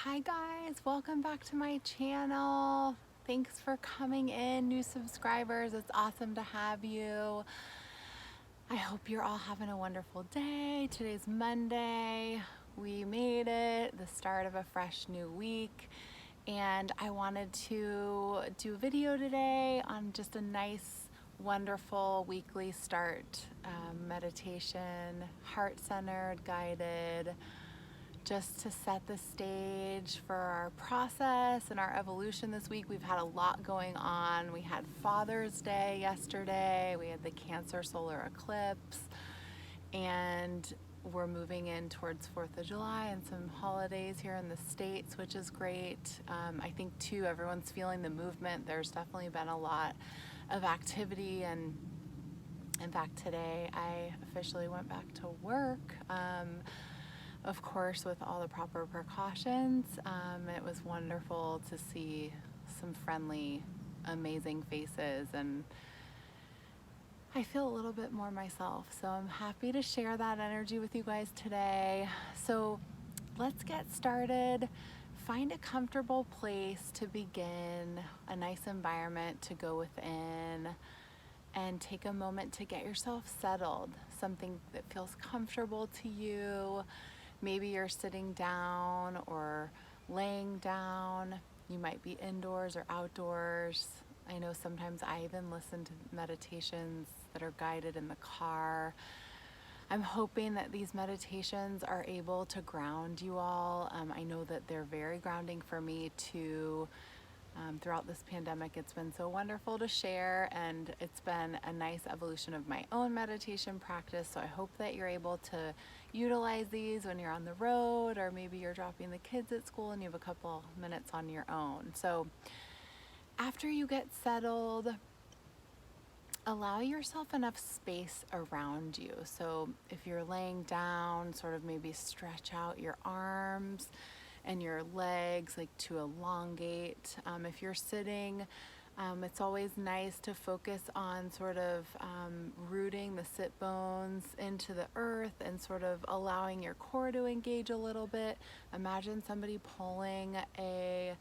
Hi guys, welcome back to my channel. Thanks for coming in, new subscribers. It's awesome to have you. I hope you're all having a wonderful day. Today's Monday. We made it, the start of a fresh new week. And I wanted to do a video today on just a nice, wonderful weekly start meditation, heart-centered, guided, just to set the stage for our process and our evolution this week. We've had a lot going on. We had Father's Day yesterday, we had the Cancer solar eclipse, and we're moving in towards 4th of July and some holidays here in the States, which is great. I think too, everyone's feeling the movement. There's definitely been a lot of activity, and in fact today I officially went back to work. Of course, with all the proper precautions. It was wonderful to see some friendly, amazing faces, and I feel a little bit more myself. So I'm happy to share that energy with you guys today. So let's get started. Find a comfortable place to begin, a nice environment to go within, and take a moment to get yourself settled, something that feels comfortable to you. Maybe you're sitting down or laying down. You might be indoors or outdoors. I know sometimes I even listen to meditations that are guided in the car. I'm hoping that these meditations are able to ground you all. I know that they're very grounding for me too. Throughout this pandemic, it's been so wonderful to share, and it's been a nice evolution of my own meditation practice. So I hope that you're able to utilize these when you're on the road, or maybe you're dropping the kids at school and you have a couple minutes on your own. So after you get settled, allow yourself enough space around you. So if you're laying down, sort of maybe stretch out your arms and your legs, like to elongate. If you're sitting, it's always nice to focus on sort of rooting the sit bones into the earth and sort of allowing your core to engage a little bit. Imagine somebody pulling a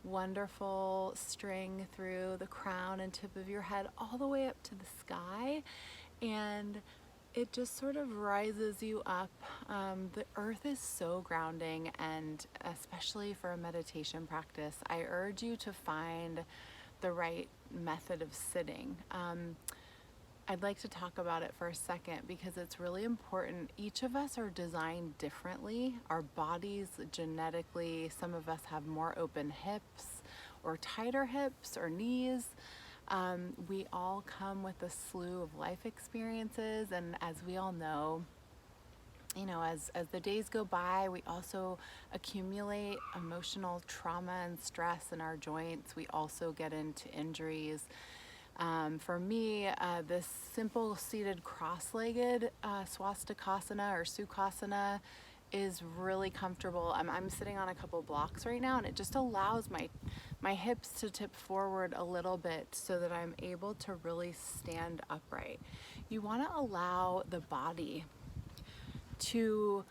wonderful string through the crown and tip of your head all the way up to the sky, and it just sort of rises you up. The earth is so grounding, and especially for a meditation practice, I urge you to find the right method of sitting. I'd like to talk about it for a second because it's really important. Each of us are designed differently. Our bodies genetically, some of us have more open hips or tighter hips or knees. We all come with a slew of life experiences, and as we all know, as the days go by, we also accumulate emotional trauma and stress in our joints. We also get into injuries. For me, this simple seated cross-legged swastikasana or sukhasana is really comfortable. I'm sitting on a couple blocks right now, and it just allows my hips to tip forward a little bit so that I'm able to really stand upright. You want to allow the body to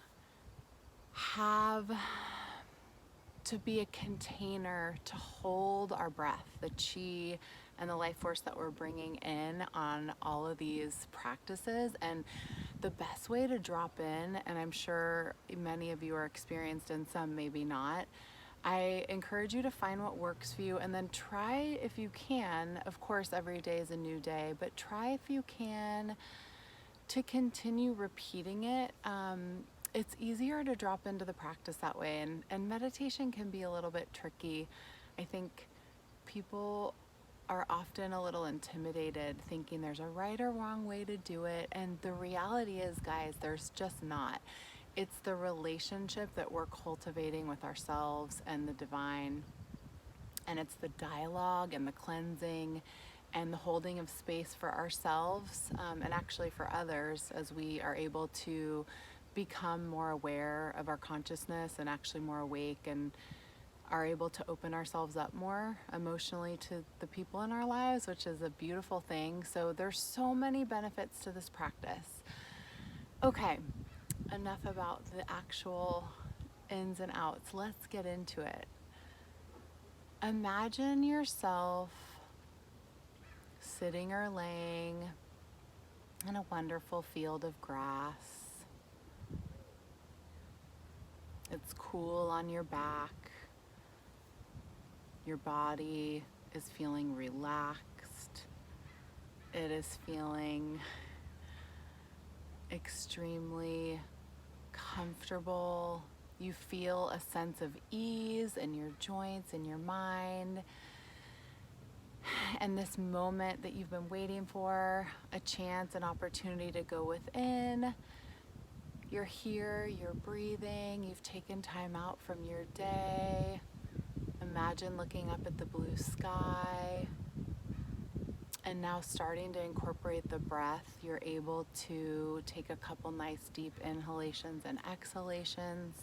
be a container to hold our breath, the chi and the life force that we're bringing in on all of these practices. And the best way to drop in, and I'm sure many of you are experienced in some, maybe not, I encourage you to find what works for you, and then try, if you can, of course every day is a new day, but try if you can to continue repeating it. It's easier to drop into the practice that way, and meditation can be a little bit tricky. I think people are often a little intimidated, thinking there's a right or wrong way to do it, and the reality is, guys, there's just not. It's the relationship that we're cultivating with ourselves and the divine, and it's the dialogue and the cleansing and the holding of space for ourselves, and actually for others, as we are able to become more aware of our consciousness and actually more awake, and are able to open ourselves up more emotionally to the people in our lives, which is a beautiful thing. So there's so many benefits to this practice. Okay, enough about the actual ins and outs. Let's get into it. Imagine yourself sitting or laying in a wonderful field of grass. It's cool on your back. Your body is feeling relaxed. It is feeling extremely comfortable. You feel a sense of ease in your joints, in your mind. And this moment that you've been waiting for, a chance, an opportunity to go within. You're here, you're breathing, you've taken time out from your day. Imagine looking up at the blue sky. And now starting to incorporate the breath, you're able to take a couple nice deep inhalations and exhalations,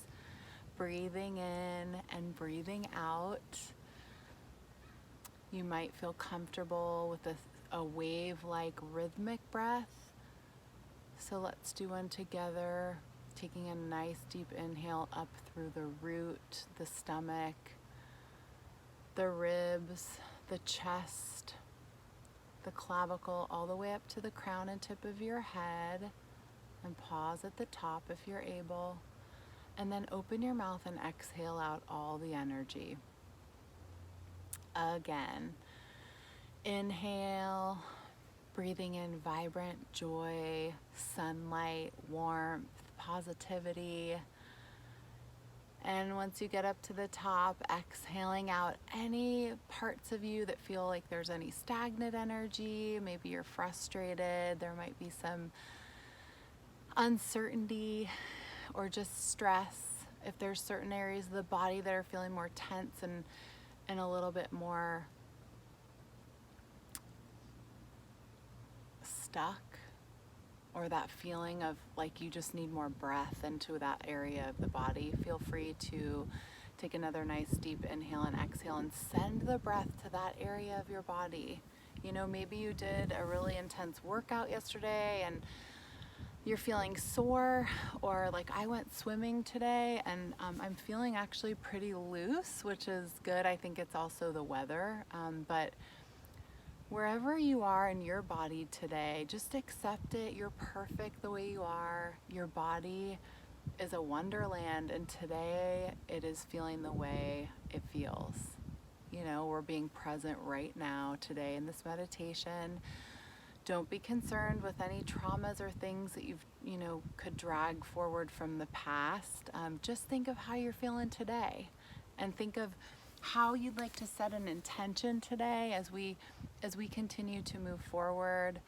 breathing in and breathing out. You might feel comfortable with a wave-like rhythmic breath. So let's do one together, taking a nice deep inhale up through the root, the stomach, the ribs, the chest, the clavicle, all the way up to the crown and tip of your head. And pause at the top if you're able. And then open your mouth and exhale out all the energy. Again, inhale, breathing in vibrant joy, sunlight, warmth, positivity. And once you get up to the top, exhaling out any parts of you that feel like there's any stagnant energy. Maybe you're frustrated, there might be some uncertainty or just stress. If there's certain areas of the body that are feeling more tense and a little bit more stuck, or that feeling of like you just need more breath into that area of the body, feel free to take another nice deep inhale and exhale and send the breath to that area of your body. You know, maybe you did a really intense workout yesterday and you're feeling sore, or like I went swimming today and I'm feeling actually pretty loose, which is good. I think it's also the weather, but wherever you are in your body today, just accept it. You're perfect the way you are. Your body is a wonderland, and today it is feeling the way it feels. You know, we're being present right now today in this meditation. Don't be concerned with any traumas or things that could drag forward from the past. Just think of how you're feeling today, and think of how you'd like to set an intention today as we continue to move forward.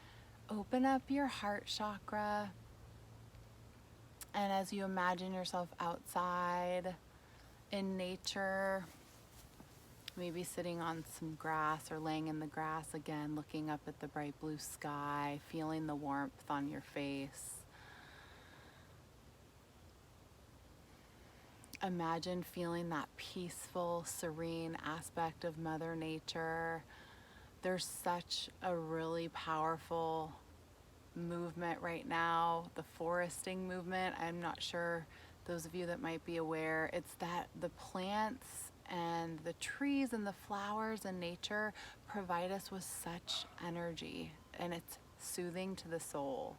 Open up your heart chakra, and as you imagine yourself outside in nature, maybe sitting on some grass or laying in the grass again, looking up at the bright blue sky, feeling the warmth on your face. Imagine feeling that peaceful, serene aspect of Mother Nature. There's such a really powerful movement right now, the foresting movement. I'm not sure, those of you that might be aware, it's that the plants and the trees and the flowers and nature provide us with such energy, and it's soothing to the soul.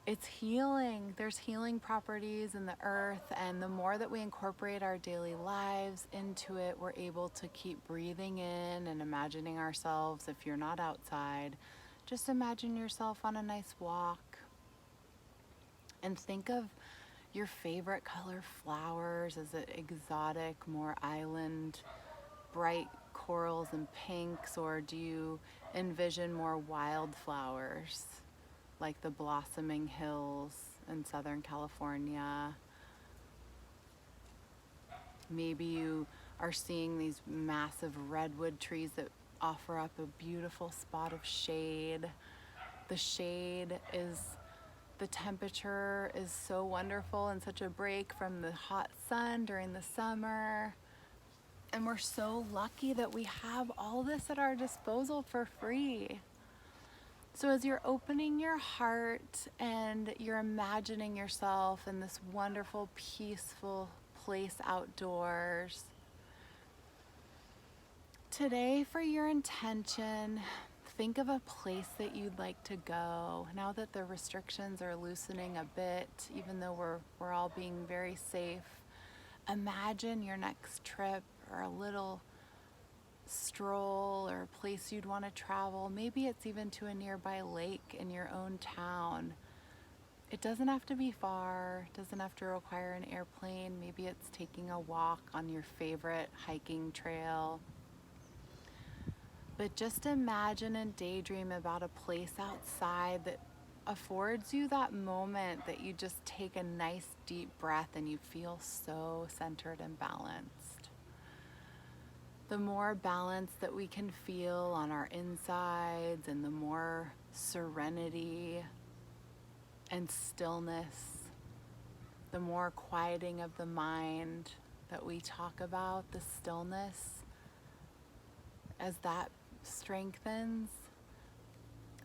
It's healing. There's healing properties in the earth, and the more that we incorporate our daily lives into it, we're able to keep breathing in and imagining ourselves. If you're not outside, just imagine yourself on a nice walk, and think of your favorite color flowers. Is it exotic, more island, bright corals and pinks, or do you envision more wildflowers like the blossoming hills in Southern California? Maybe you are seeing these massive redwood trees that offer up a beautiful spot of shade. The shade is, the temperature is so wonderful and such a break from the hot sun during the summer. And we're so lucky that we have all this at our disposal for free. So as you're opening your heart and you're imagining yourself in this wonderful, peaceful place outdoors. Today, for your intention, think of a place that you'd like to go. Now that the restrictions are loosening a bit, even though we're all being very safe, imagine your next trip or a little stroll or a place you'd want to travel. Maybe it's even to a nearby lake in your own town. It doesn't have to be far, it doesn't have to require an airplane. Maybe it's taking a walk on your favorite hiking trail. But just imagine and daydream about a place outside that affords you that moment that you just take a nice deep breath and you feel so centered and balanced. The more balance that we can feel on our insides and the more serenity and stillness, the more quieting of the mind that we talk about, the stillness, as that strengthens,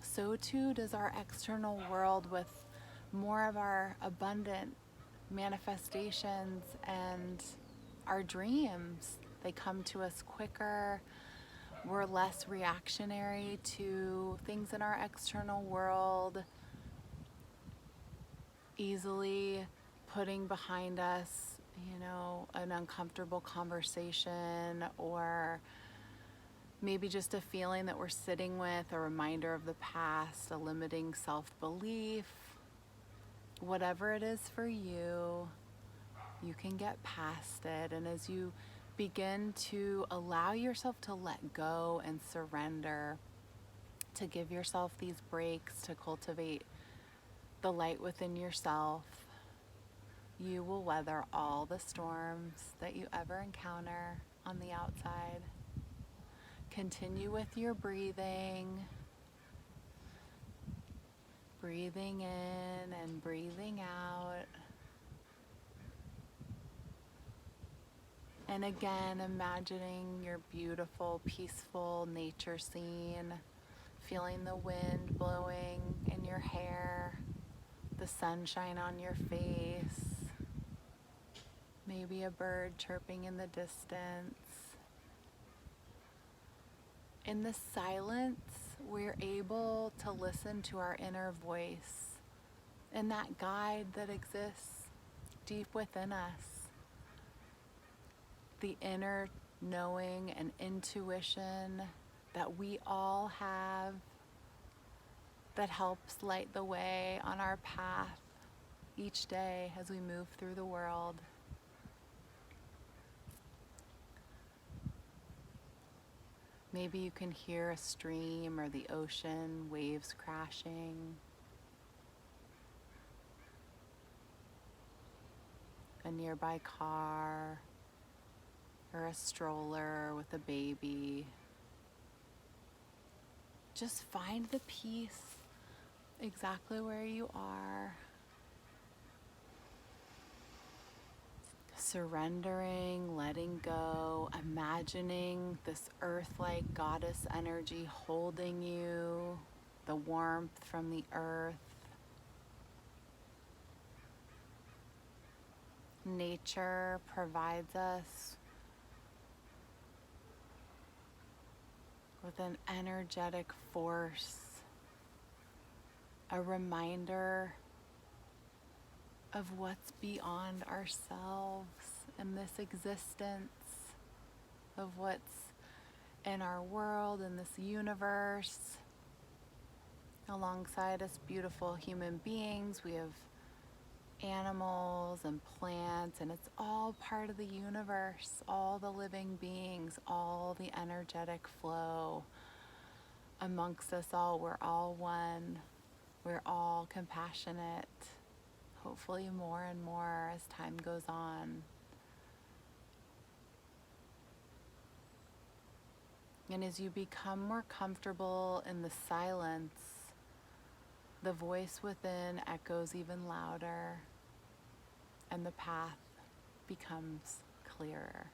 so too does our external world with more of our abundant manifestations and our dreams. They come to us quicker. We're less reactionary to things in our external world, easily putting behind us, an uncomfortable conversation, or maybe just a feeling that we're sitting with, a reminder of the past, a limiting self-belief. Whatever it is for you, you can get past it. And as you begin to allow yourself to let go and surrender, to give yourself these breaks, to cultivate the light within yourself, you will weather all the storms that you ever encounter on the outside. Continue with your breathing. Breathing in and breathing out. And again, imagining your beautiful, peaceful nature scene, feeling the wind blowing in your hair, the sunshine on your face, maybe a bird chirping in the distance. In the silence, we're able to listen to our inner voice and that guide that exists deep within us. The inner knowing and intuition that we all have that helps light the way on our path each day as we move through the world. Maybe you can hear a stream or the ocean, waves crashing. A nearby car or a stroller with a baby. Just find the peace exactly where you are. Surrendering, letting go, imagining this earth-like goddess energy holding you, the warmth from the earth. Nature provides us with an energetic force, a reminder of what's beyond ourselves in this existence, of what's in our world, in this universe. Alongside us beautiful human beings, we have animals and plants, and it's all part of the universe, all the living beings, all the energetic flow amongst us all. We're all one. We're all compassionate. Hopefully more and more as time goes on. And as you become more comfortable in the silence, the voice within echoes even louder, and the path becomes clearer.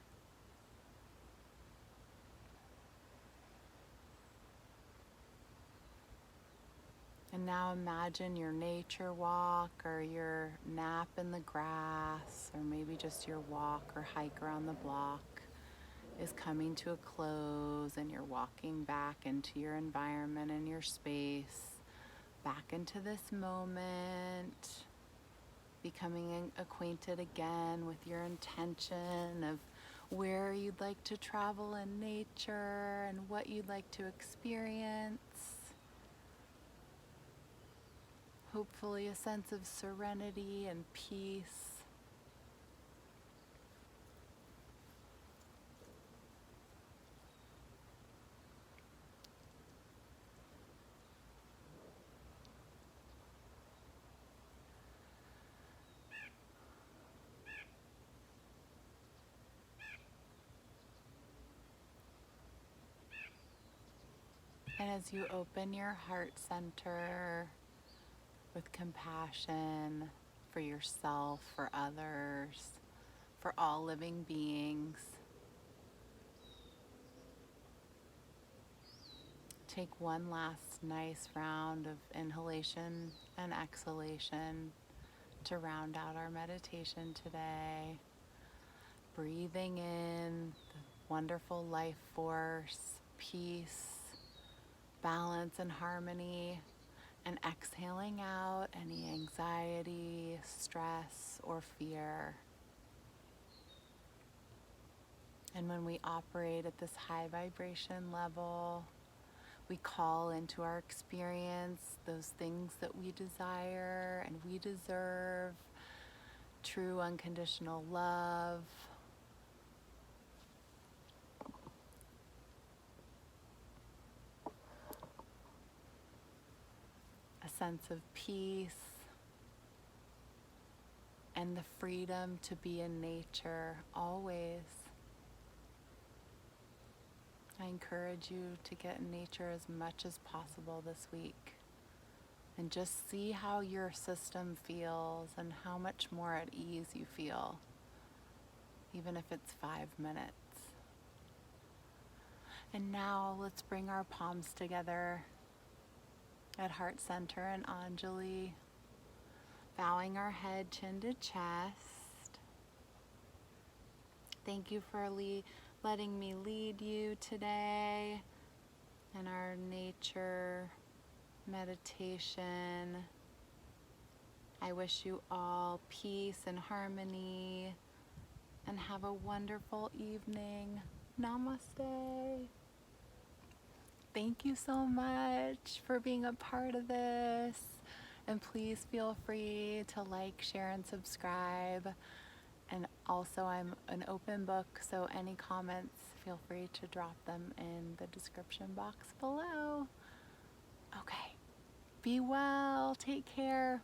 And now imagine your nature walk or your nap in the grass, or maybe just your walk or hike around the block is coming to a close, and you're walking back into your environment and your space, back into this moment, becoming acquainted again with your intention of where you'd like to travel in nature and what you'd like to experience. Hopefully a sense of serenity and peace. And as you open your heart center with compassion for yourself, for others, for all living beings, take one last nice round of inhalation and exhalation to round out our meditation today. Breathing in the wonderful life force, peace, balance, and harmony, and exhaling out any anxiety, stress, or fear. And when we operate at this high vibration level, we call into our experience those things that we desire and we deserve: true unconditional love, a sense of peace, and the freedom to be in nature always. I encourage you to get in nature as much as possible this week and just see how your system feels and how much more at ease you feel, even if it's 5 minutes. And now let's bring our palms together at heart center and Anjali, bowing our head chin to chest. Thank you for letting me lead you today in our nature meditation. I wish you all peace and harmony, and have a wonderful evening. Namaste. Thank you so much for being a part of this. And please feel free to like, share, and subscribe. And also, I'm an open book, so any comments, feel free to drop them in the description box below. Okay, be well, take care.